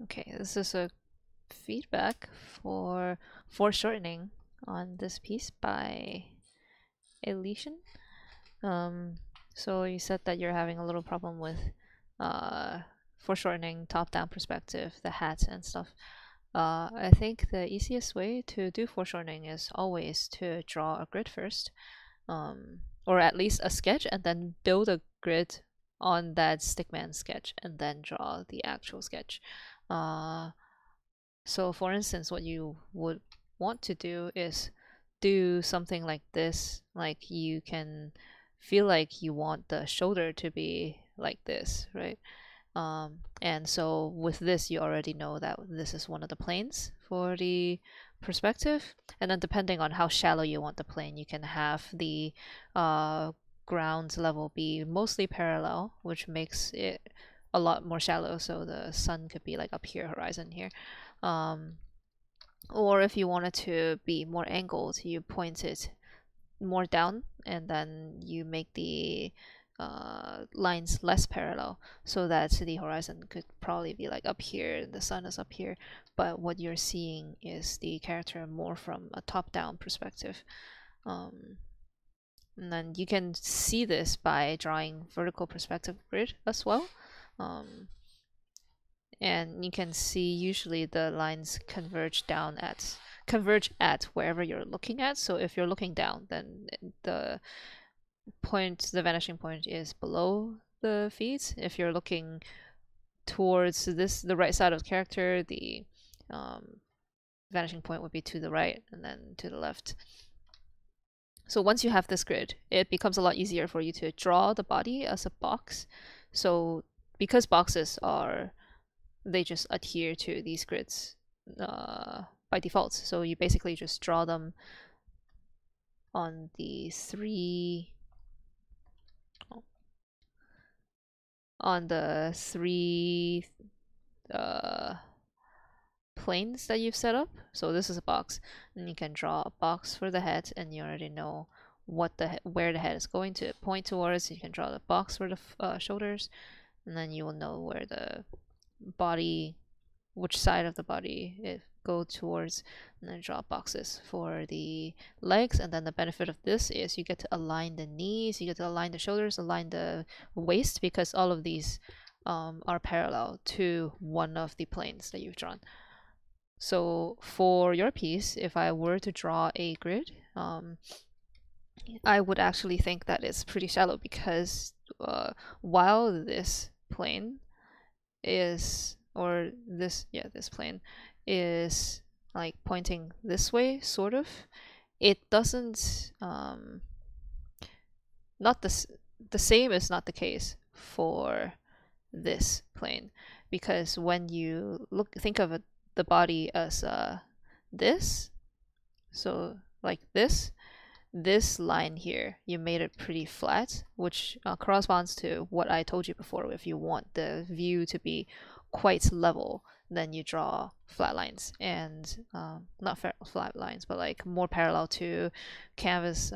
Okay, this is a feedback for foreshortening on this piece by Aelysian. Um, so you said that you're having a little problem with foreshortening, top-down perspective, the hat and stuff. I think the easiest way to do foreshortening is always to draw a grid first, or at least a sketch, and then build a grid on that stickman sketch, and then draw the actual sketch. So for instance, what you would want to do is do something like this, like you can feel like you want the shoulder to be like this, right? And so with this, you already know that this is one of the planes for the perspective. And then depending on how shallow you want the plane, you can have the ground level be mostly parallel, which makes it a lot more shallow. So the sun could be like up here, horizon here. Or if you wanted to be more angled, you point it more down and then you make the lines less parallel so that the horizon could probably be like up here and the sun is up here, but what you're seeing is the character more from a top-down perspective. And then you can see this by drawing vertical perspective grid as well. And you can see usually the lines converge at wherever you're looking at. So if you're looking down, then the vanishing point is below the feet. If you're looking towards the right side of the character, the vanishing point would be to the right and then to the left. So once you have this grid, it becomes a lot easier for you to draw the body as a box. So because boxes they just adhere to these grids by default. So you basically just draw them on the three planes that you've set up. So this is a box, and you can draw a box for the head, and you already know where the head is going to point towards. You can draw the box for the shoulders, and then you will know where the body, which side of the body it go towards, and then draw boxes for the legs. And then the benefit of this is you get to align the knees, you get to align the shoulders, align the waist, because all of these are parallel to one of the planes that you've drawn. So for your piece, if I were to draw a grid, I would actually think that it's pretty shallow, because while this plane is, or this plane is like pointing this way, sort of, it doesn't not the same is not the case for this plane, because when you think of the body as this, so like this line here, you made it pretty flat, which corresponds to what I told you before. If you want the view to be quite level, then you draw flat lines, and not flat lines, but like more parallel to canvas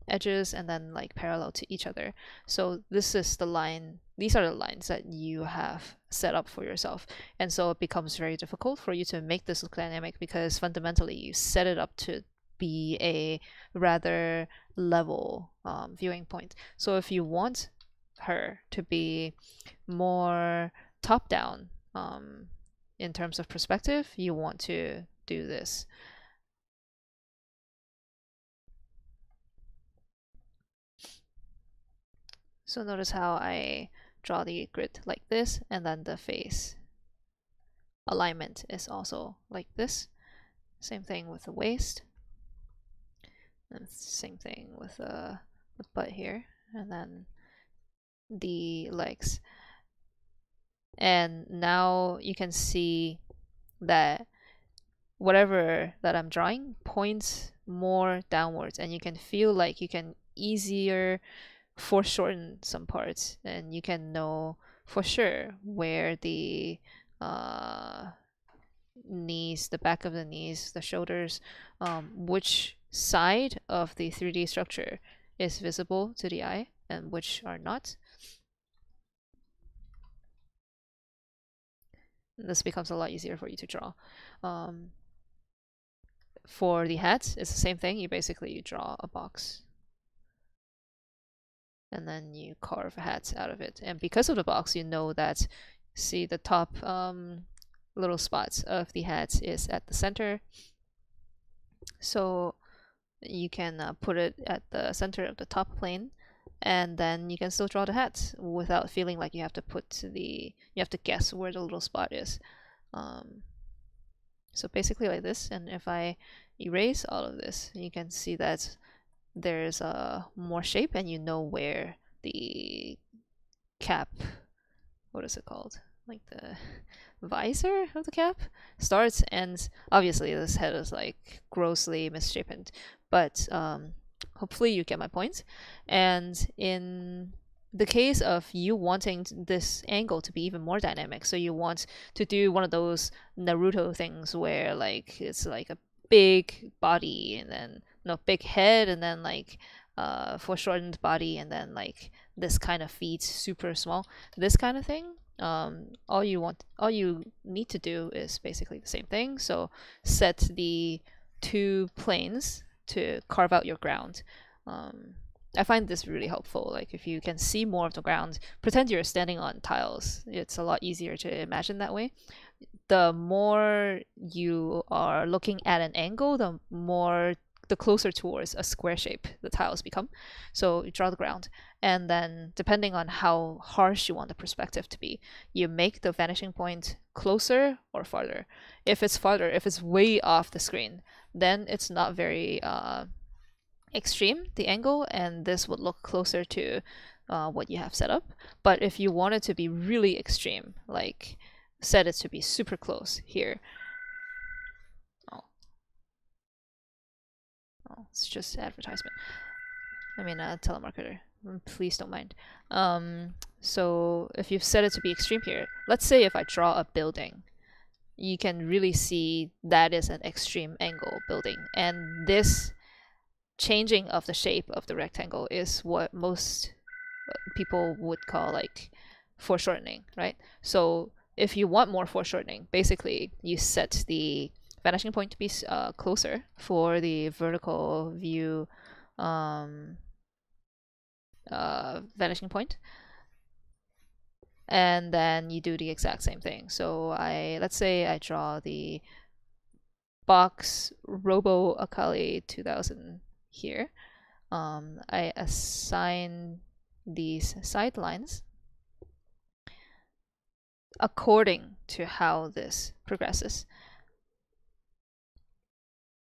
edges, and then like parallel to each other. So this is the line. These are the lines that you have set up for yourself, and so it becomes very difficult for you to make this look dynamic, because fundamentally you set it up to be a rather level viewing point. So if you want her to be more top down in terms of perspective, you want to do this. So notice how I draw the grid like this, and then the face alignment is also like this. Same thing with the waist, and same thing with the butt here, and then the legs. And now you can see that whatever that I'm drawing points more downwards, and you can feel like you can easier foreshorten some parts, and you can know for sure where the knees, the back of the knees, the shoulders, which side of the 3D structure is visible to the eye and which are not. this becomes a lot easier for you to draw. Um, for the hat, it's the same thing. You draw a box and then you carve a hat out of it. And because of the box, you know that, see the top little spots of the hat is at the center. So you can put it at the center of the top plane, and then you can still draw the hat without feeling like you have to guess where the little spot is. So basically like this, and if I erase all of this, you can see that there's more shape, and you know where the cap, what is it called? Like the visor of the cap starts, and obviously this head is like grossly misshapen, but hopefully you get my point. And in the case of you wanting this angle to be even more dynamic, so you want to do one of those Naruto things where like it's like a big body and then no big head and then like foreshortened body and then like this kind of feet super small, this kind of thing. All you need to do is basically the same thing. So set the two planes to carve out your ground. I find this really helpful. Like if you can see more of the ground, pretend you're standing on tiles. It's a lot easier to imagine that way. The more you are looking at an angle, the closer towards a square shape the tiles become. So you draw the ground, and then depending on how harsh you want the perspective to be, you make the vanishing point closer or farther. If it's way off the screen, then it's not very extreme, the angle, and this would look closer to what you have set up. But if you want it to be really extreme, like set it to be super close here. Oh, it's just advertisement. I mean, telemarketer. Please don't mind. So if you've set it to be extreme here, let's say if I draw a building, you can really see that is an extreme angle building, and this changing of the shape of the rectangle is what most people would call like foreshortening, right? So if you want more foreshortening, basically you set the vanishing point to be closer for the vertical view vanishing point, and then you do the exact same thing. So let's say I draw the box Robo Akali 2000 here. I assign these sidelines according to how this progresses,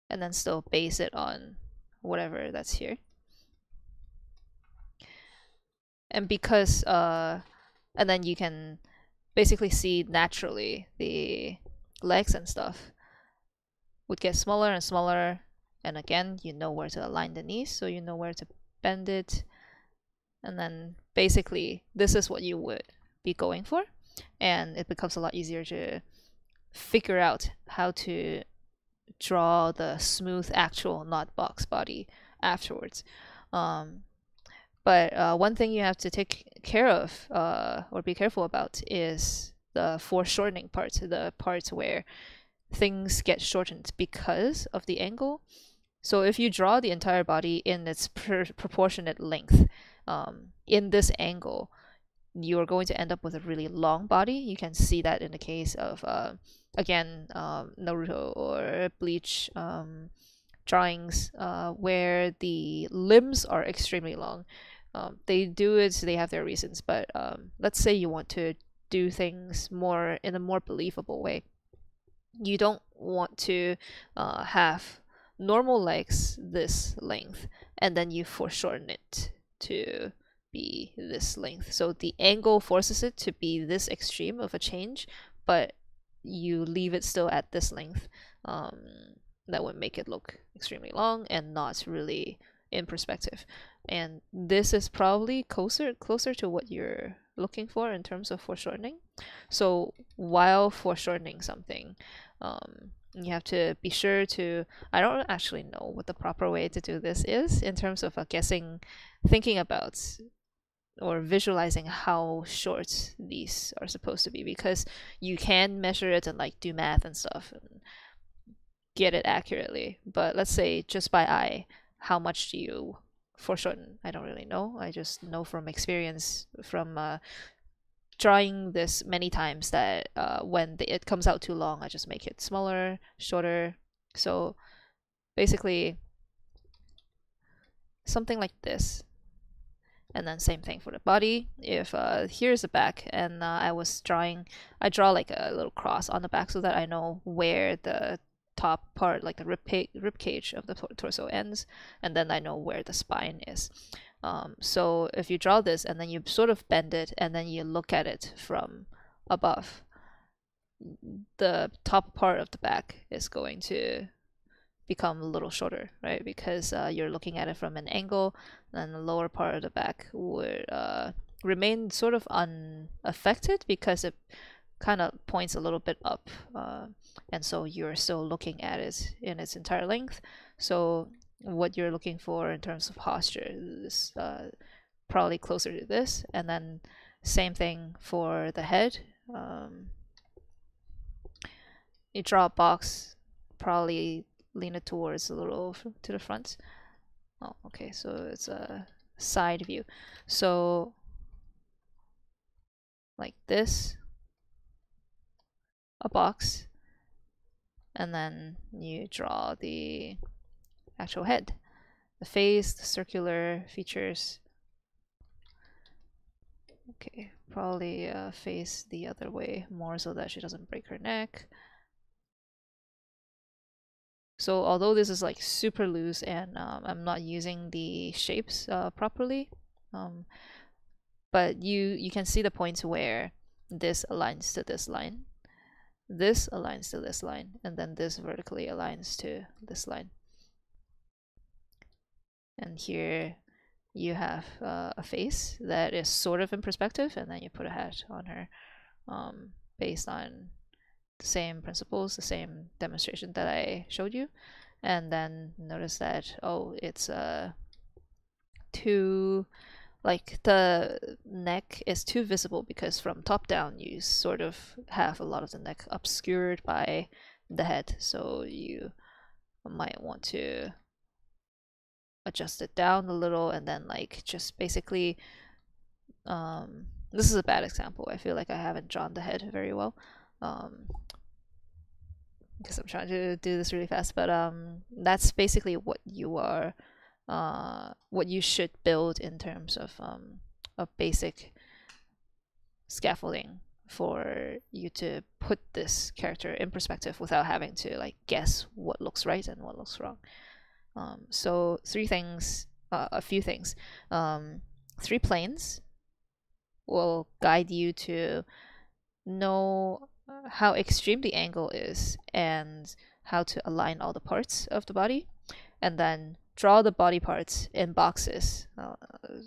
and then still base it on whatever that's here. And because and then you can basically see naturally the legs and stuff would get smaller and smaller, and again you know where to align the knees, so you know where to bend it, and then basically this is what you would be going for, and it becomes a lot easier to figure out how to draw the smooth actual not box body afterwards. But one thing you have to take care of or be careful about is the foreshortening part, the parts where things get shortened because of the angle. So if you draw the entire body in its proportionate length in this angle, you're going to end up with a really long body. You can see that in the case of again Naruto or Bleach drawings where the limbs are extremely long. They do it, so they have their reasons, but let's say you want to do things more in a more believable way. You don't want to have normal legs this length and then you foreshorten it to be this length. So the angle forces it to be this extreme of a change, but you leave it still at this length. That would make it look extremely long and not really in perspective. And this is probably closer to what you're looking for in terms of foreshortening. So while foreshortening something, you have to be sure to, I don't actually know what the proper way to do this is in terms of thinking about or visualizing how short these are supposed to be, because you can measure it and like do math and stuff and get it accurately. But let's say just by eye, how much do you foreshorten? I don't really know. I just know from experience from drawing this many times that when it comes out too long, I just make it smaller, shorter. So basically, something like this. And then same thing for the body. If here's the back, and I draw like a little cross on the back so that I know where the top part, like the rib cage of the torso ends, and then I know where the spine is. So if you draw this and then you sort of bend it and then you look at it from above, the top part of the back is going to become a little shorter, right? Because you're looking at it from an angle, and the lower part of the back would remain sort of unaffected because it kind of points a little bit up, and so you're still looking at it in its entire length. So what you're looking for in terms of posture is probably closer to this, and then same thing for the head. You draw a box, probably lean it towards a little to the front. Oh, okay, so it's a side view. So like this, a box, and then you draw the actual head, the face, the circular features. Okay, probably face the other way more so that she doesn't break her neck. So although this is like super loose and I'm not using the shapes properly, but you can see the points where this aligns to this line, this aligns to this line, and then this vertically aligns to this line. And here you have a face that is sort of in perspective, and then you put a hat on her based on the same principles, the same demonstration that I showed you. And then notice that, oh, it's too, like the neck is too visible because from top down you sort of have a lot of the neck obscured by the head. So you might want to adjust it down a little, and then like just basically this is a bad example. I feel like I haven't drawn the head very well. Because I'm trying to do this really fast, but that's basically what you are, what you should build in terms of a basic scaffolding for you to put this character in perspective without having to like guess what looks right and what looks wrong. So three things, a few things. 3 planes will guide you to know how extreme the angle is and how to align all the parts of the body, and then draw the body parts in boxes.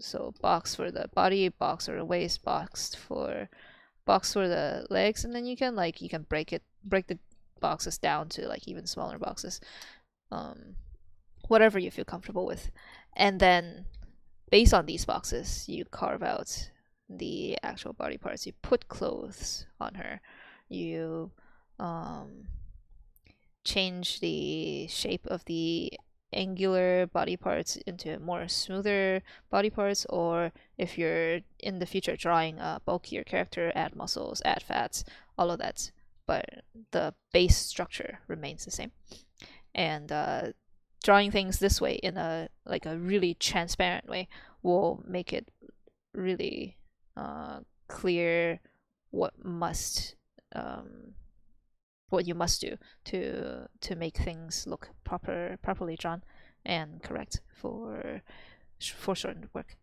So box for the body, box for the waist, box for the legs, and then you can break the boxes down to like even smaller boxes, whatever you feel comfortable with. And then based on these boxes you carve out the actual body parts. You put clothes on her, you change the shape of the angular body parts into more smoother body parts, or if you're in the future drawing a bulkier character, add muscles, add fats, all of that, but the base structure remains the same. And drawing things this way in a really transparent way will make it really clear what you must do to make things look properly drawn and correct for foreshortened work.